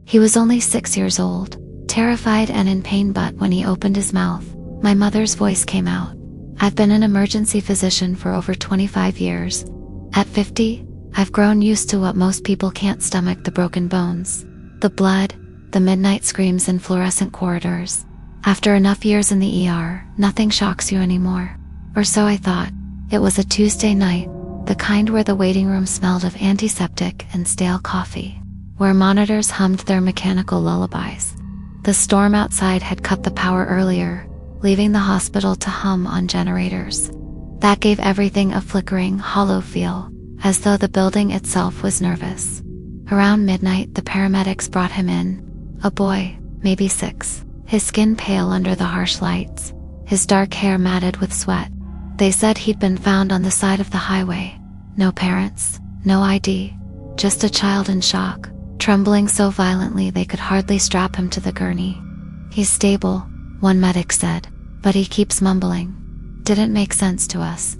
He was only 6 years old, terrified and in pain, but when he opened his mouth, my mother's voice came out. I've been an emergency physician for over 25 years. At 50, I've grown used to what most people can't stomach: the broken bones, the blood, the midnight screams in fluorescent corridors. After enough years in the ER, nothing shocks you anymore. Or so I thought. It was a Tuesday night, the kind where the waiting room smelled of antiseptic and stale coffee, where monitors hummed their mechanical lullabies. The storm outside had cut the power earlier, leaving the hospital to hum on generators. That gave everything a flickering, hollow feel, as though the building itself was nervous. Around midnight, the paramedics brought him in. A boy, maybe 6, his skin pale under the harsh lights, his dark hair matted with sweat. They said he'd been found on the side of the highway. No parents, no ID, just a child in shock, trembling so violently they could hardly strap him to the gurney. He's stable, one medic said, but he keeps mumbling. Didn't make sense to us.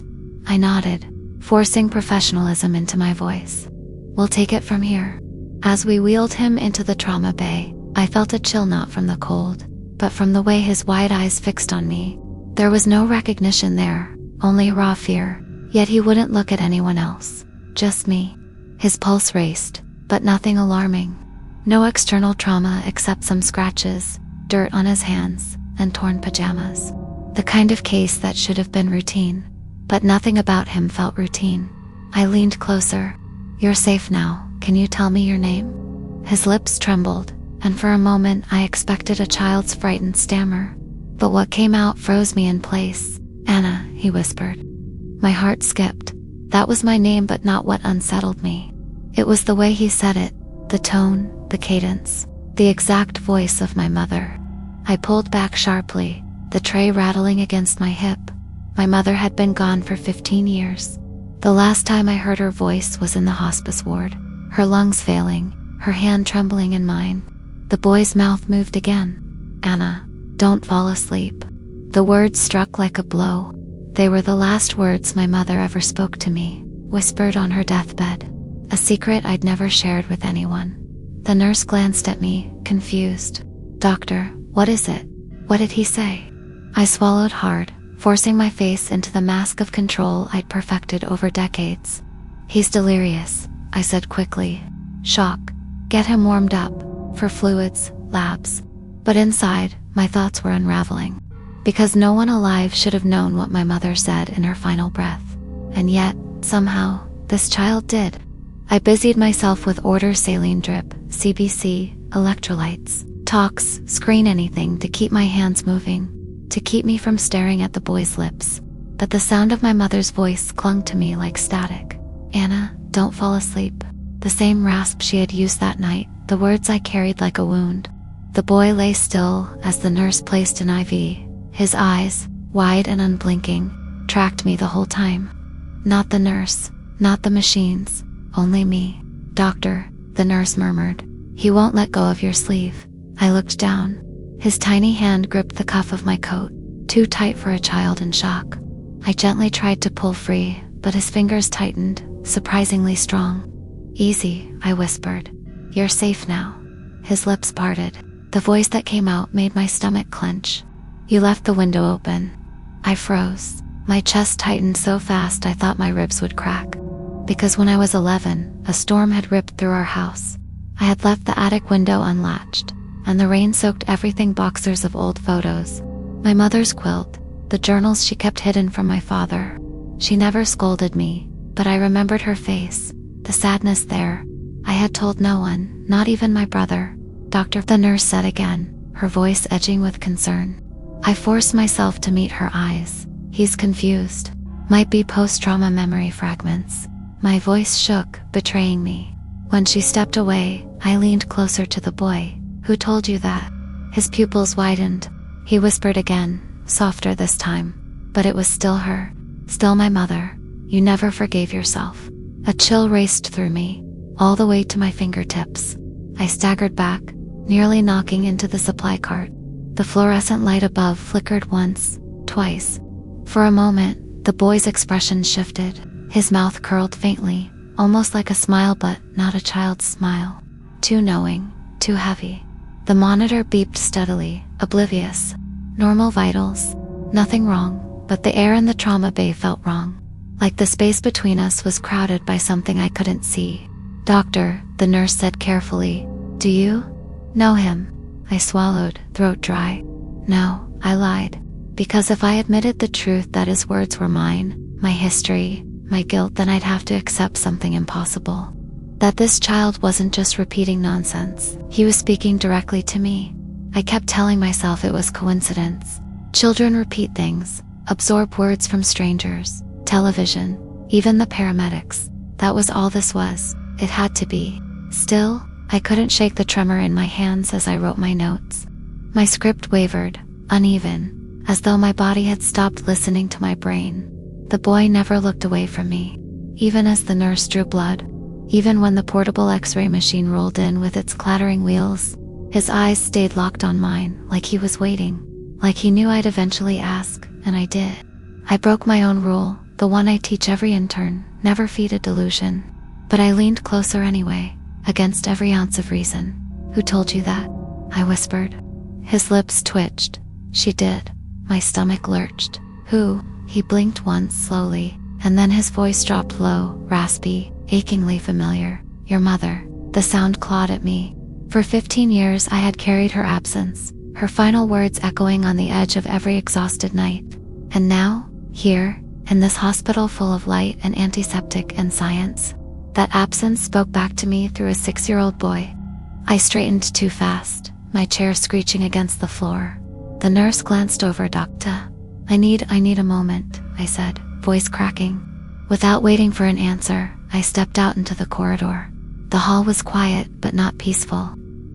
I nodded, forcing professionalism into my voice. We'll take it from here. As we wheeled him into the trauma bay, I felt a chill, not from the cold, but from the way his wide eyes fixed on me. There was no recognition there, only raw fear, yet he wouldn't look at anyone else, just me. His pulse raced, but nothing alarming. No external trauma except some scratches, dirt on his hands, and torn pajamas. The kind of case that should have been routine, but nothing about him felt routine. I leaned closer. You're safe now, can you tell me your name? His lips trembled, and for a moment I expected a child's frightened stammer. But what came out froze me in place. Anna, he whispered. My heart skipped. That was my name, but not what unsettled me. It was the way he said it, the tone, the cadence, the exact voice of my mother. I pulled back sharply, the tray rattling against my hip. My mother had been gone for 15 years. The last time I heard her voice was in the hospice ward, her lungs failing, her hand trembling in mine. The boy's mouth moved again. Anna, don't fall asleep. The words struck like a blow. They were the last words my mother ever spoke to me, whispered on her deathbed. A secret I'd never shared with anyone. The nurse glanced at me, confused. Doctor, what is it? What did he say? I swallowed hard, forcing my face into the mask of control I'd perfected over decades. He's delirious, I said quickly. Shock. Get him warmed up. For fluids, labs. But inside, my thoughts were unraveling. Because no one alive should have known what my mother said in her final breath. And yet, somehow, this child did. I busied myself with orders: saline drip, CBC, electrolytes, tox, screen, anything to keep my hands moving, to keep me from staring at the boy's lips. But the sound of my mother's voice clung to me like static. Anna, don't fall asleep. The same rasp she had used that night, the words I carried like a wound. The boy lay still as the nurse placed an IV. His eyes, wide and unblinking, tracked me the whole time. Not the nurse, not the machines, only me. Doctor, the nurse murmured. He won't let go of your sleeve. I looked down. His tiny hand gripped the cuff of my coat, too tight for a child in shock. I gently tried to pull free, but his fingers tightened, surprisingly strong. Easy, I whispered. You're safe now. His lips parted. The voice that came out made my stomach clench. You left the window open. I froze. My chest tightened so fast I thought my ribs would crack. Because when I was 11, a storm had ripped through our house. I had left the attic window unlatched, and the rain soaked everything: boxers of old photos, my mother's quilt, the journals she kept hidden from my father. She never scolded me, but I remembered her face, the sadness there. I had told no one, not even my brother. Doctor, the nurse said again, her voice edging with concern. I forced myself to meet her eyes. He's confused. Might be post-trauma memory fragments. My voice shook, betraying me. When she stepped away, I leaned closer to the boy. Who told you that? His pupils widened. He whispered again, softer this time. But it was still her. Still my mother. You never forgave yourself. A chill raced through me, all the way to my fingertips. I staggered back, nearly knocking into the supply cart. The fluorescent light above flickered once, twice. For a moment, the boy's expression shifted. His mouth curled faintly, almost like a smile, but not a child's smile. Too knowing, too heavy. The monitor beeped steadily, oblivious. Normal vitals. Nothing wrong, but the air in the trauma bay felt wrong. Like the space between us was crowded by something I couldn't see. "Doctor," the nurse said carefully. "Do you know him?" I swallowed, throat dry. No, I lied. Because if I admitted the truth that his words were mine, my history, my guilt, then I'd have to accept something impossible. That this child wasn't just repeating nonsense. He was speaking directly to me. I kept telling myself it was coincidence. Children repeat things, absorb words from strangers, television, even the paramedics. That was all this was. It had to be. Still, I couldn't shake the tremor in my hands as I wrote my notes. My script wavered, uneven, as though my body had stopped listening to my brain. The boy never looked away from me, even as the nurse drew blood, even when the portable X-ray machine rolled in with its clattering wheels. His eyes stayed locked on mine, like he was waiting, like he knew I'd eventually ask, and I did. I broke my own rule, the one I teach every intern: never feed a delusion. But I leaned closer anyway, against every ounce of reason. "Who told you that?" I whispered. His lips twitched. "She did." My stomach lurched. "Who?" He blinked once slowly, and then his voice dropped low, raspy, achingly familiar. "Your mother." The sound clawed at me. For 15 years I had carried her absence, her final words echoing on the edge of every exhausted night. And now, here, in this hospital full of light and antiseptic and science, that absence spoke back to me through a 6-year-old boy. I straightened too fast, my chair screeching against the floor. The nurse glanced over. "Doctor, I need a moment," I said, voice cracking. Without waiting for an answer, I stepped out into the corridor. The hall was quiet but not peaceful.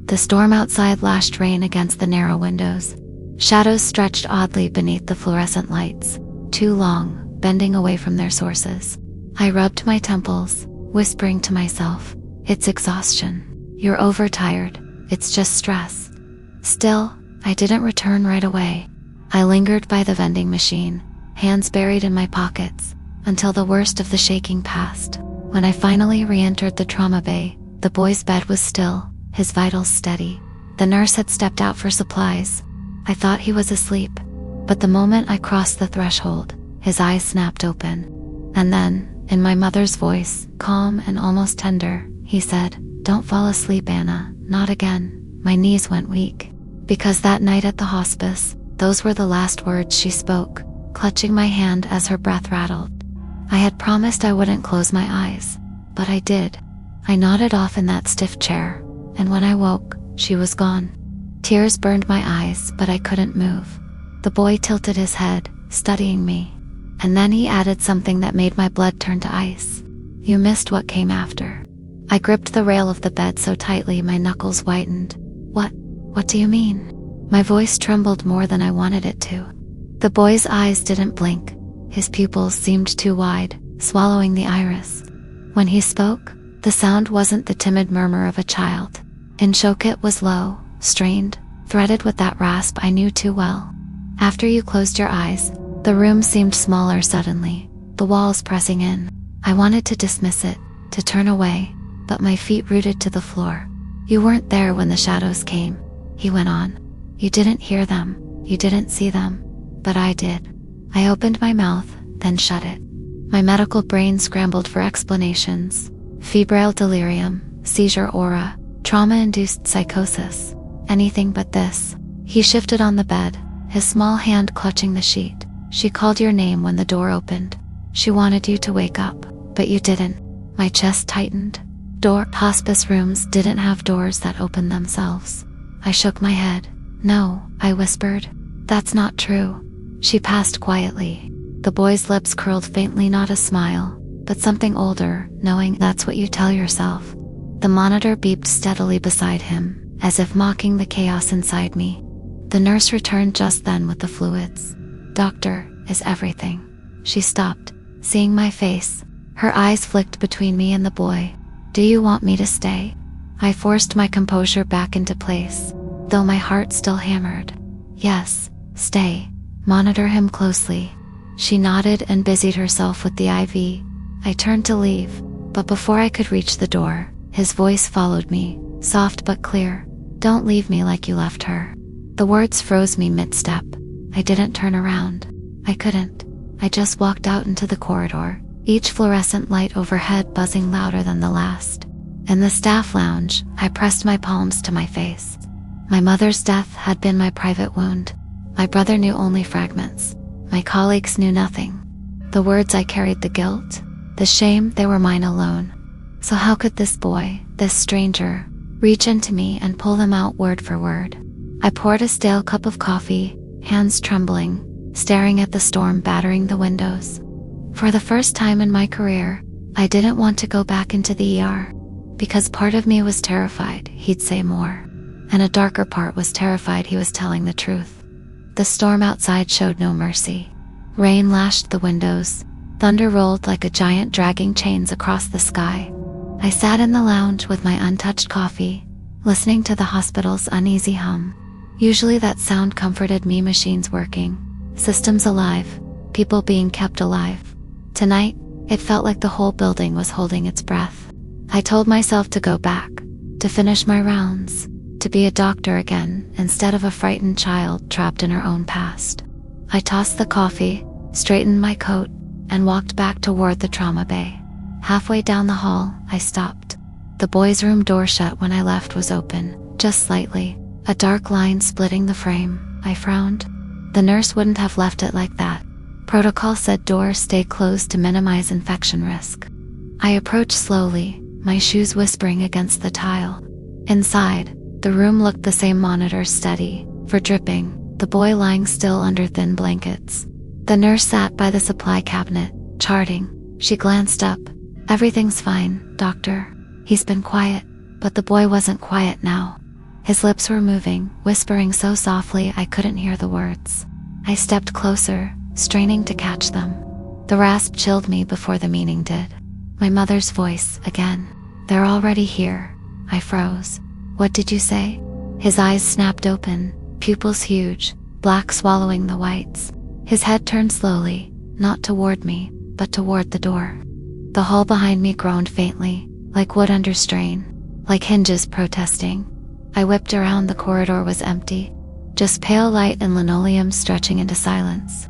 The storm outside lashed rain against the narrow windows. Shadows stretched oddly beneath the fluorescent lights, too long, bending away from their sources. I rubbed my temples, whispering to myself, "It's exhaustion. You're overtired. It's just stress." Still, I didn't return right away. I lingered by the vending machine, hands buried in my pockets, until the worst of the shaking passed. When I finally re-entered the trauma bay, the boy's bed was still, his vitals steady. The nurse had stepped out for supplies. I thought he was asleep, but the moment I crossed the threshold, his eyes snapped open. And then, in my mother's voice, calm and almost tender, he said, "Don't fall asleep, Anna, not again." My knees went weak. Because that night at the hospice, those were the last words she spoke, clutching my hand as her breath rattled. I had promised I wouldn't close my eyes, but I did. I nodded off in that stiff chair, and when I woke, she was gone. Tears burned my eyes, but I couldn't move. The boy tilted his head, studying me, and then he added something that made my blood turn to ice. "You missed what came after." I gripped the rail of the bed so tightly my knuckles whitened. What do you mean?" My voice trembled more than I wanted it to. The boy's eyes didn't blink. His pupils seemed too wide, swallowing the iris. When he spoke, the sound wasn't the timid murmur of a child. It was low, strained, threaded with that rasp I knew too well. "After you closed your eyes, the room seemed smaller suddenly, the walls pressing in. I wanted to dismiss it, to turn away, but my feet rooted to the floor. You weren't there when the shadows came," he went on. "You didn't hear them, you didn't see them, but I did." I opened my mouth, then shut it. My medical brain scrambled for explanations. Febrile delirium, seizure aura, trauma-induced psychosis. Anything but this. He shifted on the bed, his small hand clutching the sheet. "She called your name when the door opened. She wanted you to wake up, but you didn't." My chest tightened. Hospice rooms didn't have doors that opened themselves. I shook my head. "No," I whispered. "That's not true." She passed quietly. The boy's lips curled faintly, not a smile, but something older, knowing. "That's what you tell yourself." The monitor beeped steadily beside him, as if mocking the chaos inside me. The nurse returned just then with the fluids. "Doctor, is everything?" She stopped, seeing my face. Her eyes flicked between me and the boy. "Do you want me to stay?" I forced my composure back into place, though my heart still hammered. "Yes, stay. Monitor him closely." She nodded and busied herself with the IV. I turned to leave, but before I could reach the door, his voice followed me, soft but clear. "Don't leave me like you left her." The words froze me mid-step. I didn't turn around. I couldn't. I just walked out into the corridor, each fluorescent light overhead buzzing louder than the last. In the staff lounge, I pressed my palms to my face. My mother's death had been my private wound. My brother knew only fragments. My colleagues knew nothing. The words I carried, the guilt, the shame, they were mine alone. So how could this boy, this stranger, reach into me and pull them out word for word? I poured a stale cup of coffee, hands trembling, staring at the storm battering the windows. For the first time in my career, I didn't want to go back into the ER, because part of me was terrified he'd say more, and a darker part was terrified he was telling the truth. The storm outside showed no mercy. Rain lashed the windows. Thunder rolled like a giant dragging chains across the sky. I sat in the lounge with my untouched coffee, listening to the hospital's uneasy hum. Usually that sound comforted me, machines working, systems alive, people being kept alive. Tonight, it felt like the whole building was holding its breath. I told myself to go back, to finish my rounds, to be a doctor again instead of a frightened child trapped in her own past. I tossed the coffee, straightened my coat, and walked back toward the trauma bay. Halfway down the hall, I stopped. The boys' room door shut when I left was open, just slightly, a dark line splitting the frame. I frowned. The nurse wouldn't have left it like that. Protocol said doors stay closed to minimize infection risk. I approached slowly, my shoes whispering against the tile. Inside, the room looked the same, monitors steady, for dripping, the boy lying still under thin blankets. The nurse sat by the supply cabinet, charting. She glanced up. "Everything's fine, doctor." He's been quiet, but the boy wasn't quiet now. His lips were moving, whispering so softly I couldn't hear the words. I stepped closer, straining to catch them. The rasp chilled me before the meaning did. My mother's voice, again. "They're already here." I froze. "What did you say?" His eyes snapped open, pupils huge, black swallowing the whites. His head turned slowly, not toward me, but toward the door. The hall behind me groaned faintly, like wood under strain, like hinges protesting. I whipped around. The corridor was empty, just pale light and linoleum stretching into silence.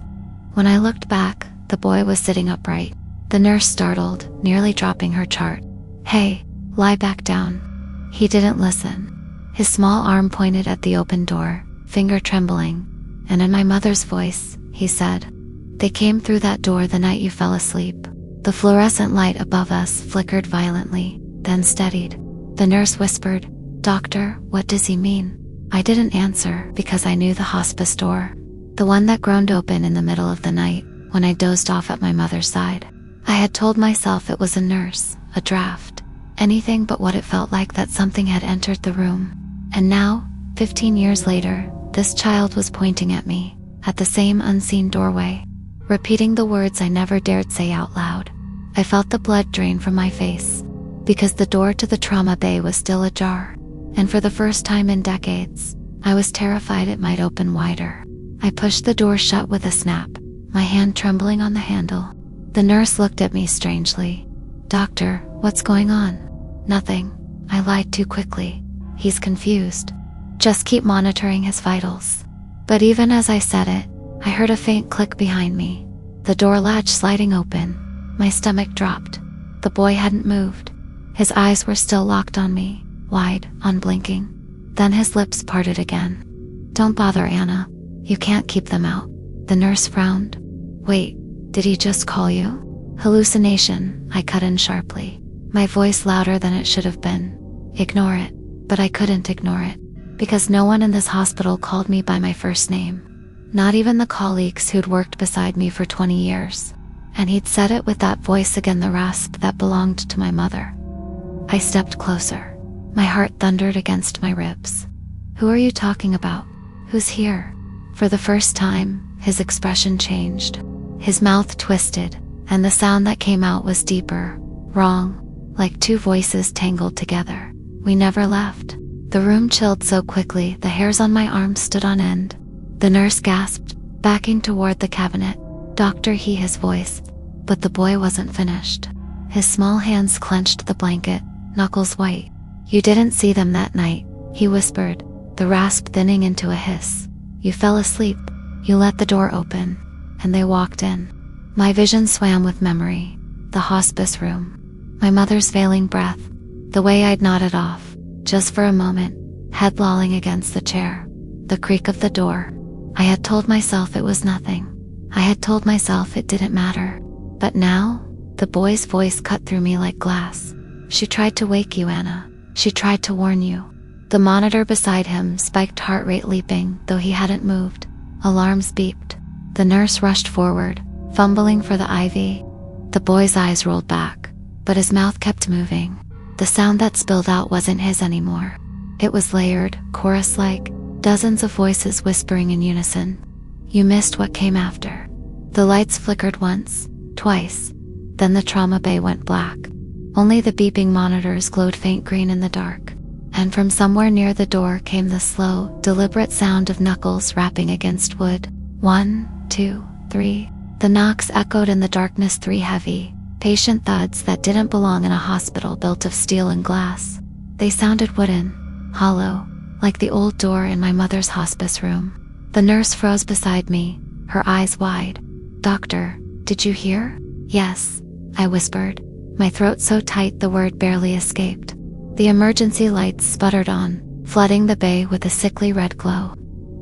When I looked back, the boy was sitting upright. The nurse startled, nearly dropping her chart. "Hey, lie back down." He didn't listen. His small arm pointed at the open door, finger trembling, and in my mother's voice, he said, "They came through that door the night you fell asleep." The fluorescent light above us flickered violently, then steadied. The nurse whispered, "Doctor, what does he mean?" I didn't answer because I knew the hospice door, the one that groaned open in the middle of the night when I dozed off at my mother's side. I had told myself it was a nurse, a draft, anything but what it felt like, that something had entered the room. And now, 15 years later, this child was pointing at me, at the same unseen doorway, repeating the words I never dared say out loud. I felt the blood drain from my face, because the door to the trauma bay was still ajar, and for the first time in decades, I was terrified it might open wider. I pushed the door shut with a snap, my hand trembling on the handle. The nurse looked at me strangely. "Doctor, what's going on?" "Nothing." I lied too quickly. "He's confused. Just keep monitoring his vitals." But even as I said it, I heard a faint click behind me, the door latch sliding open. My stomach dropped. The boy hadn't moved. His eyes were still locked on me, wide, unblinking. Then his lips parted again. "Don't bother, Anna. You can't keep them out." The nurse frowned. "Wait, did he just call you?" "Hallucination," I cut in sharply, my voice louder than it should have been. "Ignore it." But I couldn't ignore it, because no one in this hospital called me by my first name. Not even the colleagues who'd worked beside me for 20 years. And he'd said it with that voice again, the rasp that belonged to my mother. I stepped closer. My heart thundered against my ribs. "Who are you talking about? Who's here?" For the first time, his expression changed. His mouth twisted, and the sound that came out was deeper, wrong, like two voices tangled together. "We never left." The room chilled so quickly the hairs on my arms stood on end. The nurse gasped, backing toward the cabinet. "Doctor," his voice. But the boy wasn't finished. His small hands clenched the blanket, knuckles white. "You didn't see them that night. he whispered, the rasp thinning into a hiss. You fell asleep. You let the door open, and they walked in. My vision swam with memory. The hospice room. My mother's failing breath. The way I'd nodded off, just for a moment, head lolling against the chair. The creak of the door. I had told myself it was nothing. I had told myself it didn't matter. But now, the boy's voice cut through me like glass. She tried to wake you, Anna. She tried to warn you. The monitor beside him spiked, heart rate leaping, though he hadn't moved. Alarms beeped. The nurse rushed forward, fumbling for the IV. The boy's eyes rolled back, but his mouth kept moving. The sound that spilled out wasn't his anymore. It was layered, chorus-like, dozens of voices whispering in unison. You missed what came after. The lights flickered once, twice. Then the trauma bay went black. Only the beeping monitors glowed faint green in the dark. And from somewhere near the door came the slow, deliberate sound of knuckles rapping against wood. 1, 2, 3. The knocks echoed in the darkness, 3 heavy, patient thuds that didn't belong in a hospital built of steel and glass. They sounded wooden, hollow, like the old door in my mother's hospice room. The nurse froze beside me, her eyes wide. Doctor, did you hear? Yes, I whispered, my throat so tight the word barely escaped. The emergency lights sputtered on, flooding the bay with a sickly red glow.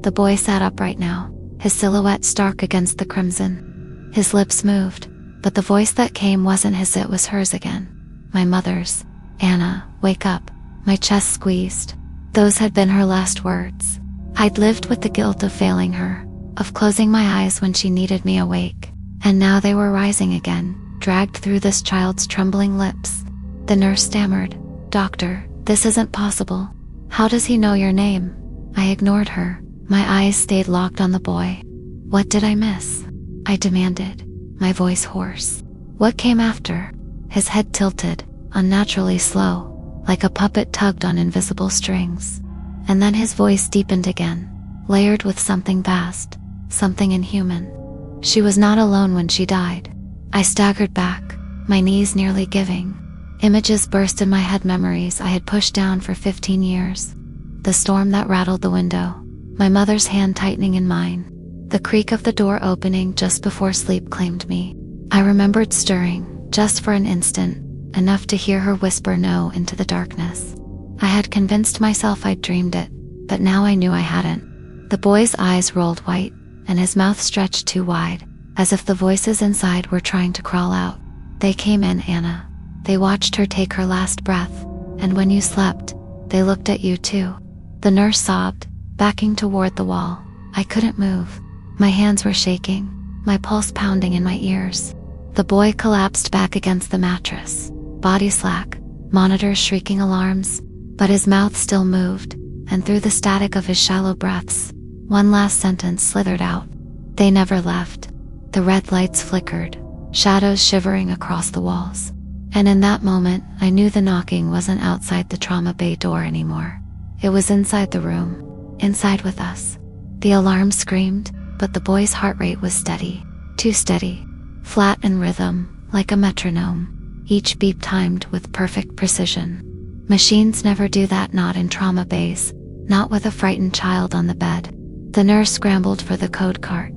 The boy sat upright now, his silhouette stark against the crimson. His lips moved, but the voice that came wasn't his, it was hers again. My mother's. Anna, wake up. My chest squeezed. Those had been her last words. I'd lived with the guilt of failing her, of closing my eyes when she needed me awake. And now they were rising again, dragged through this child's trembling lips. The nurse stammered, Doctor, this isn't possible. How does he know your name? I ignored her. My eyes stayed locked on the boy. What did I miss? I demanded, my voice hoarse. What came after? His head tilted, unnaturally slow, like a puppet tugged on invisible strings. And then his voice deepened again, layered with something vast, something inhuman. She was not alone when she died. I staggered back, my knees nearly giving. Images burst in my head, memories I had pushed down for 15 years. The storm that rattled the window, my mother's hand tightening in mine, the creak of the door opening just before sleep claimed me. I remembered stirring, just for an instant, enough to hear her whisper no into the darkness. I had convinced myself I'd dreamed it, but now I knew I hadn't. The boy's eyes rolled white, and his mouth stretched too wide, as if the voices inside were trying to crawl out. They came in, Anna. They watched her take her last breath, and when you slept, they looked at you too. The nurse sobbed, backing toward the wall. I couldn't move. My hands were shaking, my pulse pounding in my ears. The boy collapsed back against the mattress, body slack, monitors shrieking alarms, but his mouth still moved, and through the static of his shallow breaths, one last sentence slithered out. They never left. The red lights flickered, shadows shivering across the walls. And in that moment, I knew the knocking wasn't outside the trauma bay door anymore. It was inside the room, inside with us. The alarm screamed, but the boy's heart rate was steady, too steady, flat in rhythm, like a metronome, each beat timed with perfect precision. Machines never do that, not in trauma bays, not with a frightened child on the bed. The nurse scrambled for the code card.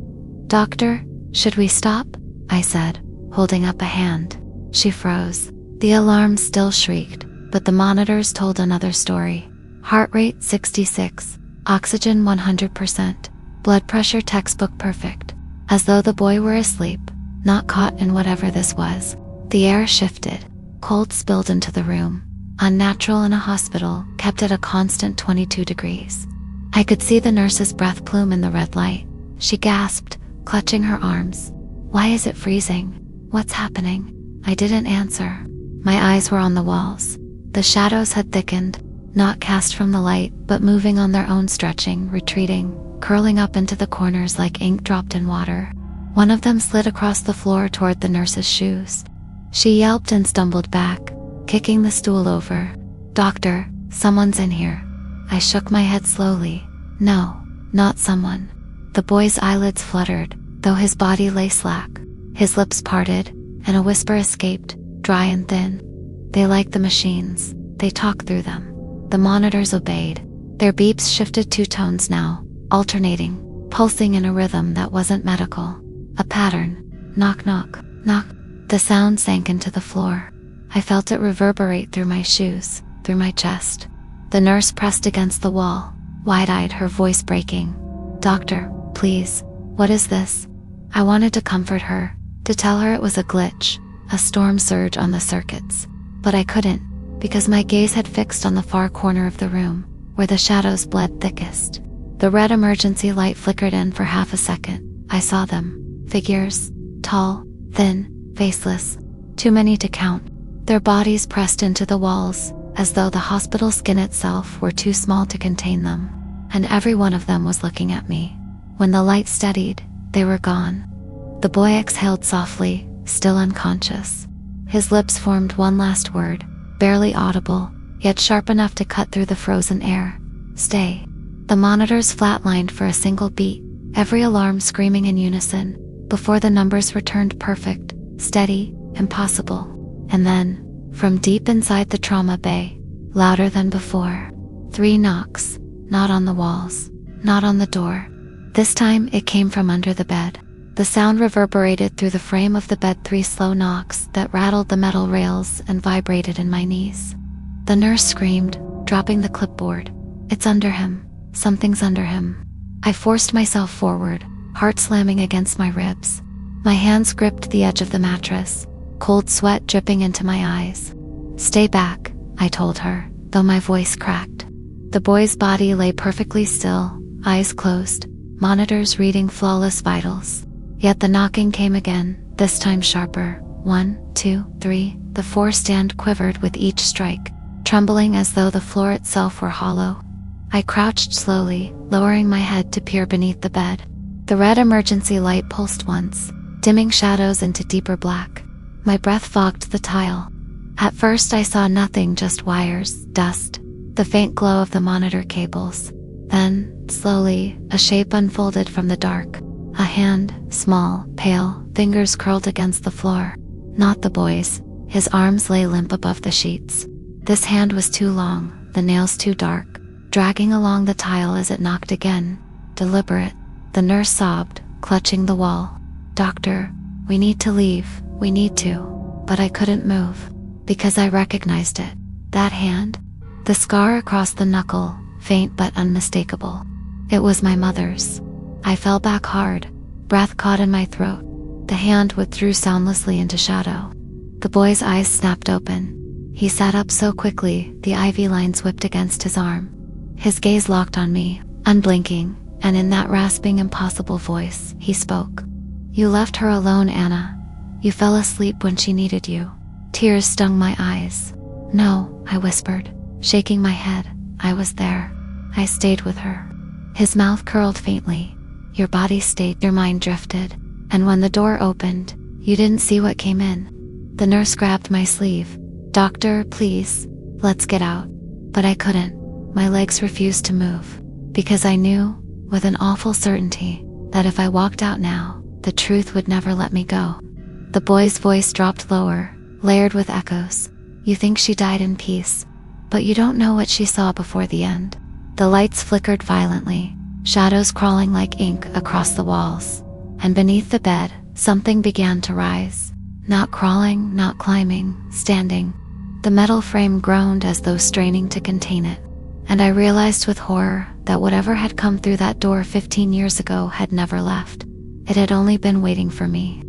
Doctor, should we stop? I said, holding up a hand. She froze. The alarm still shrieked, but the monitors told another story. Heart rate 66, oxygen 100%, blood pressure textbook perfect. As though the boy were asleep, not caught in whatever this was. The air shifted, cold spilled into the room, unnatural in a hospital, kept at a constant 22 degrees. I could see the nurse's breath plume in the red light. She gasped, clutching her arms. Why is it freezing? What's happening? I didn't answer. My eyes were on the walls. The shadows had thickened, not cast from the light, but moving on their own, stretching, retreating, curling up into the corners like ink dropped in water. One of them slid across the floor toward the nurse's shoes. She yelped and stumbled back, kicking the stool over. Doctor, someone's in here. I shook my head slowly. No, not someone. The boy's eyelids fluttered, though his body lay slack. His lips parted, and a whisper escaped, dry and thin. They like the machines. They talk through them. The monitors obeyed, Their beeps shifted two tones now, alternating, pulsing in a rhythm that wasn't medical. A pattern. Knock, knock, knock. The sound sank into the floor. I felt it reverberate through my shoes, through my chest. The nurse pressed against the wall, wide-eyed, her voice breaking. "Doctor, please, what is this?" I wanted to comfort her, to tell her it was a glitch, a storm surge on the circuits. But I couldn't, because my gaze had fixed on the far corner of the room, where the shadows bled thickest. The red emergency light flickered in for half a second. I saw them. Figures. Tall, thin, faceless. Too many to count. Their bodies pressed into the walls, as though the hospital skin itself were too small to contain them. And every one of them was looking at me. When the light steadied, they were gone. The boy exhaled softly, still unconscious. His lips formed one last word, barely audible, yet sharp enough to cut through the frozen air. "Stay." The monitors flatlined for a single beat, every alarm screaming in unison, before the numbers returned perfect, steady, impossible. And then, from deep inside the trauma bay, louder than before, 3 knocks, not on the walls, not on the door. This time it came from under the bed. The sound reverberated through the frame of the bed, 3 slow knocks that rattled the metal rails and vibrated in my knees. The nurse screamed, dropping the clipboard. "It's under him. Something's under him." I forced myself forward, heart slamming against my ribs. My hands gripped the edge of the mattress, cold sweat dripping into my eyes. "Stay back," I told her, though my voice cracked. The boy's body lay perfectly still, eyes closed, monitors reading flawless vitals. Yet the knocking came again, this time sharper. 1, 2, 3, the 4 stand quivered with each strike, trembling as though the floor itself were hollow. I crouched slowly, lowering my head to peer beneath the bed. The red emergency light pulsed once, dimming shadows into deeper black. My breath fogged the tile. At first I saw nothing, just wires, dust, the faint glow of the monitor cables. Then, slowly, a shape unfolded from the dark. A hand, small, pale, fingers curled against the floor. Not the boy's. His arms lay limp above the sheets. This hand was too long, the nails too dark, dragging along the tile as it knocked again. Deliberate. The nurse sobbed, clutching the wall. "Doctor, we need to leave, we need to." But I couldn't move, because I recognized it. That hand. The scar across the knuckle, faint but unmistakable. It was my mother's. I fell back hard, breath caught in my throat. The hand withdrew soundlessly into shadow. The boy's eyes snapped open. He sat up so quickly, the IV lines whipped against his arm. His gaze locked on me, unblinking, and in that rasping, impossible voice, he spoke. "You left her alone, Anna. You fell asleep when she needed you." Tears stung my eyes. "No," I whispered, shaking my head. "I was there. I stayed with her." His mouth curled faintly. "Your body stayed, your mind drifted. And when the door opened, you didn't see what came in." The nurse grabbed my sleeve. "Doctor, please, let's get out." But I couldn't. My legs refused to move, because I knew, with an awful certainty, that if I walked out now, the truth would never let me go. The boy's voice dropped lower, layered with echoes. "You think she died in peace, but you don't know what she saw before the end." The lights flickered violently, shadows crawling like ink across the walls. And beneath the bed, something began to rise. Not crawling, not climbing, standing. The metal frame groaned as though straining to contain it. And I realized with horror that whatever had come through that door 15 years ago had never left. It had only been waiting for me.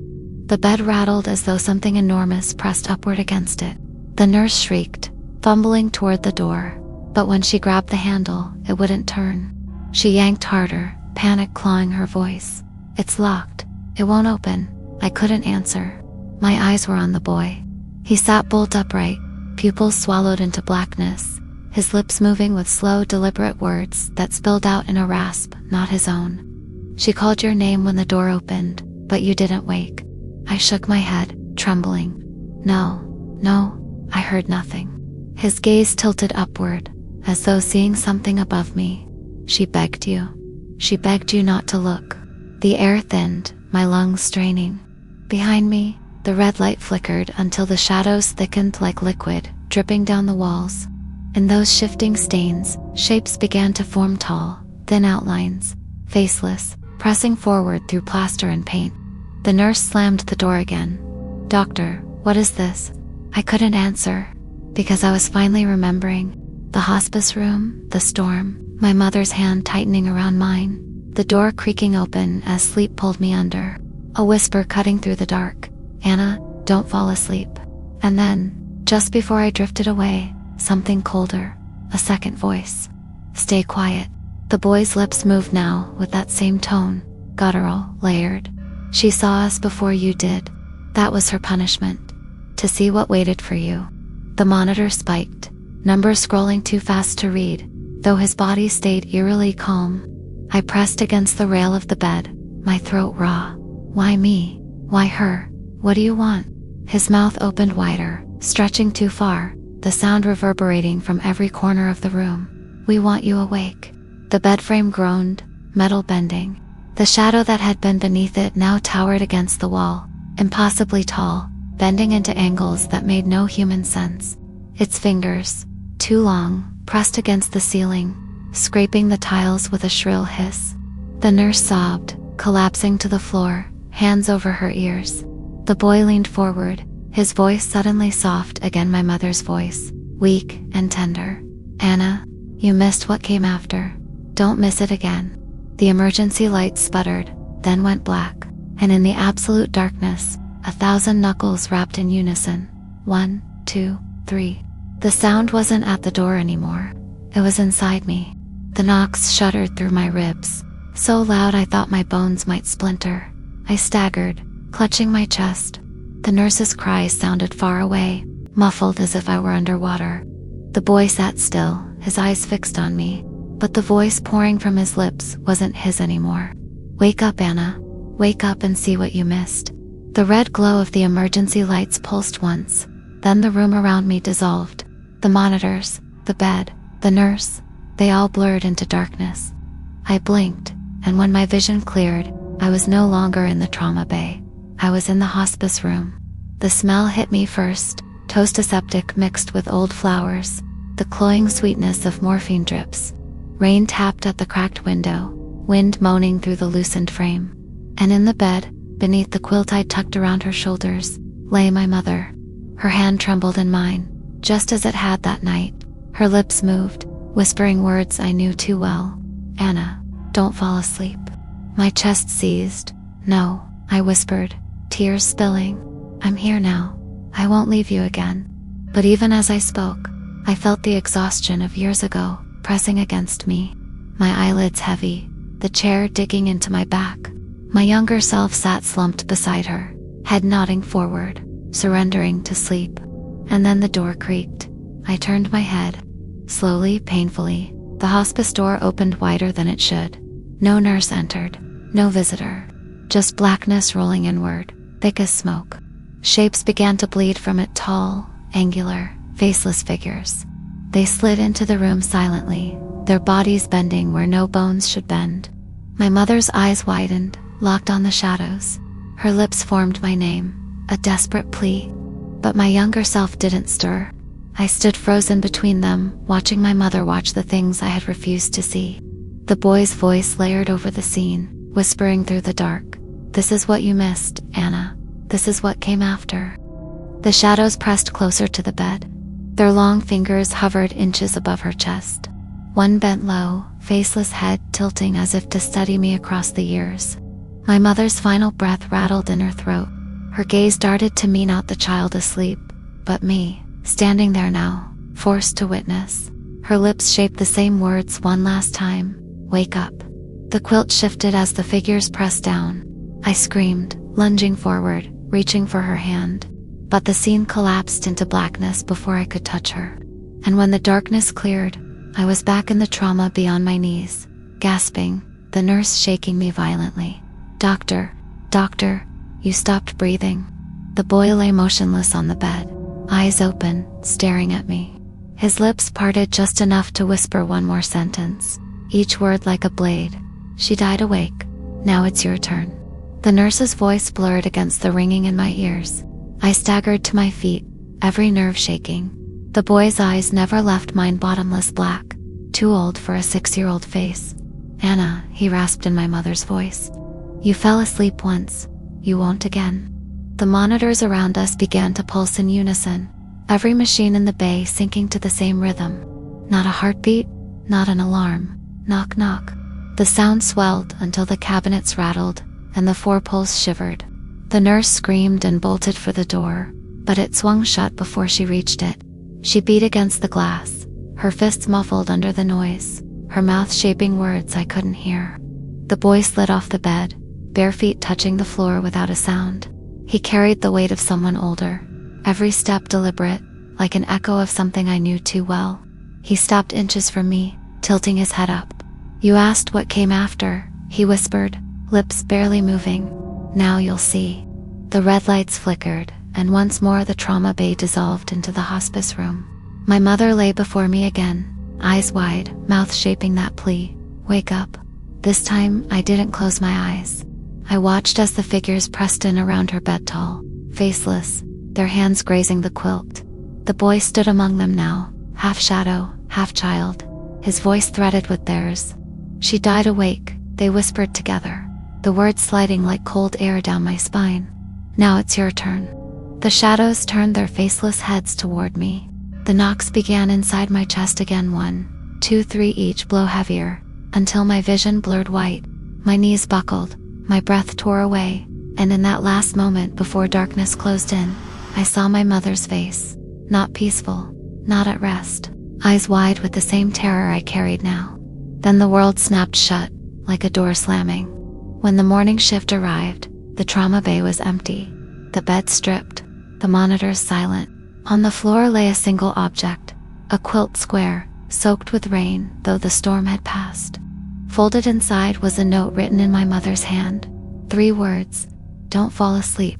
The bed rattled as though something enormous pressed upward against it. The nurse shrieked, fumbling toward the door. But when she grabbed the handle, it wouldn't turn. She yanked harder, panic clawing her voice. "It's locked. It won't open." I couldn't answer. My eyes were on the boy. He sat bolt upright, pupils swallowed into blackness, his lips moving with slow, deliberate words that spilled out in a rasp, not his own. "She called your name when the door opened, but you didn't wake." I shook my head, trembling. No, I heard nothing." His gaze tilted upward, as though seeing something above me. "She begged you. She begged you not to look." The air thinned, my lungs straining. Behind me, the red light flickered until the shadows thickened like liquid, dripping down the walls. In those shifting stains, shapes began to form, tall, thin outlines, faceless, pressing forward through plaster and paint. The nurse slammed the door again. "Doctor, what is this?" I couldn't answer, because I was finally remembering. The hospice room, the storm, my mother's hand tightening around mine, the door creaking open as sleep pulled me under, a whisper cutting through the dark, "Anna, don't fall asleep." And then, just before I drifted away, something colder, a second voice. "Stay quiet." The boy's lips moved now with that same tone, guttural, layered. "She saw us before you did. That was her punishment. To see what waited for you." The monitor spiked, numbers scrolling too fast to read, though his body stayed eerily calm. I pressed against the rail of the bed, my throat raw. "Why me? Why her? What do you want?" His mouth opened wider, stretching too far, the sound reverberating from every corner of the room. "We want you awake." The bed frame groaned, metal bending. The shadow that had been beneath it now towered against the wall, impossibly tall, bending into angles that made no human sense. Its fingers, too long, pressed against the ceiling, scraping the tiles with a shrill hiss. The nurse sobbed, collapsing to the floor, hands over her ears. The boy leaned forward, his voice suddenly soft again, my mother's voice, weak and tender. "Anna, you missed what came after. Don't miss it again." The emergency lights sputtered, then went black, and in the absolute darkness, 1,000 knuckles rapped in unison. 1, 2, 3. The sound wasn't at the door anymore. It was inside me. The knocks shuddered through my ribs, so loud I thought my bones might splinter. I staggered, clutching my chest. The nurse's cries sounded far away, muffled as if I were underwater. The boy sat still, his eyes fixed on me, but the voice pouring from his lips wasn't his anymore. "Wake up, Anna. Wake up and see what you missed." The red glow of the emergency lights pulsed once, then the room around me dissolved. The monitors, the bed, the nurse, they all blurred into darkness. I blinked, and when my vision cleared, I was no longer in the trauma bay. I was in the hospice room. The smell hit me first, toast aseptic mixed with old flowers, the cloying sweetness of morphine drips. Rain tapped at the cracked window, wind moaning through the loosened frame. And in the bed, beneath the quilt I tucked around her shoulders, lay my mother. Her hand trembled in mine, just as it had that night. Her lips moved, whispering words I knew too well. "Anna, don't fall asleep." My chest seized. "No," I whispered, tears spilling. "I'm here now. I won't leave you again." But even as I spoke, I felt the exhaustion of years ago pressing against me. My eyelids heavy, the chair digging into my back. My younger self sat slumped beside her, head nodding forward, surrendering to sleep. And then the door creaked. I turned my head. Slowly, painfully, the hospice door opened wider than it should. No nurse entered, no visitor. Just blackness rolling inward, thick as smoke. Shapes began to bleed from it, tall, angular, faceless figures. They slid into the room silently, their bodies bending where no bones should bend. My mother's eyes widened, locked on the shadows. Her lips formed my name, a desperate plea. But my younger self didn't stir. I stood frozen between them, watching my mother watch the things I had refused to see. The boy's voice layered over the scene, whispering through the dark. "This is what you missed, Anna. This is what came after." The shadows pressed closer to the bed. Their long fingers hovered inches above her chest. One bent low, faceless head tilting as if to study me across the years. My mother's final breath rattled in her throat. Her gaze darted to me, not the child asleep, but me, standing there now, forced to witness. Her lips shaped the same words one last time. "Wake up." The quilt shifted as the figures pressed down. I screamed, lunging forward, reaching for her hand. But the scene collapsed into blackness before I could touch her. And when the darkness cleared, I was back in the trauma beyond my knees, gasping, the nurse shaking me violently. Doctor, you stopped breathing." The boy lay motionless on the bed, eyes open, staring at me. His lips parted just enough to whisper one more sentence, each word like a blade. "She died awake. Now it's your turn." The nurse's voice blurred against the ringing in my ears. I staggered to my feet, every nerve shaking. The boy's eyes never left mine, bottomless black, too old for a 6-year-old face. "Anna," he rasped in my mother's voice. "You fell asleep once. You won't again." The monitors around us began to pulse in unison, every machine in the bay syncing to the same rhythm. Not a heartbeat, not an alarm. Knock, knock. The sound swelled until the cabinets rattled and the 4 poles shivered. The nurse screamed and bolted for the door, but it swung shut before she reached it. She beat against the glass, her fists muffled under the noise, her mouth shaping words I couldn't hear. The boy slid off the bed, bare feet touching the floor without a sound. He carried the weight of someone older, every step deliberate, like an echo of something I knew too well. He stopped inches from me, tilting his head up. "You asked what came after," he whispered, lips barely moving. "Now you'll see." The red lights flickered, and once more the trauma bay dissolved into the hospice room. My mother lay before me again, eyes wide, mouth shaping that plea, "Wake up." This time, I didn't close my eyes. I watched as the figures pressed in around her bed, tall, faceless, their hands grazing the quilt. The boy stood among them now, half shadow, half child, his voice threaded with theirs. "She died awake," they whispered together, the words sliding like cold air down my spine. "Now it's your turn." The shadows turned their faceless heads toward me. The knocks began inside my chest again, 1, 2, 3, each blow heavier, until my vision blurred white. My knees buckled, my breath tore away, and in that last moment before darkness closed in, I saw my mother's face, not peaceful, not at rest, eyes wide with the same terror I carried now. Then the world snapped shut, like a door slamming. When the morning shift arrived, the trauma bay was empty, the bed stripped, the monitors silent. On the floor lay a single object, a quilt square, soaked with rain, though the storm had passed. Folded inside was a note written in my mother's hand. 3 words, "Don't fall asleep."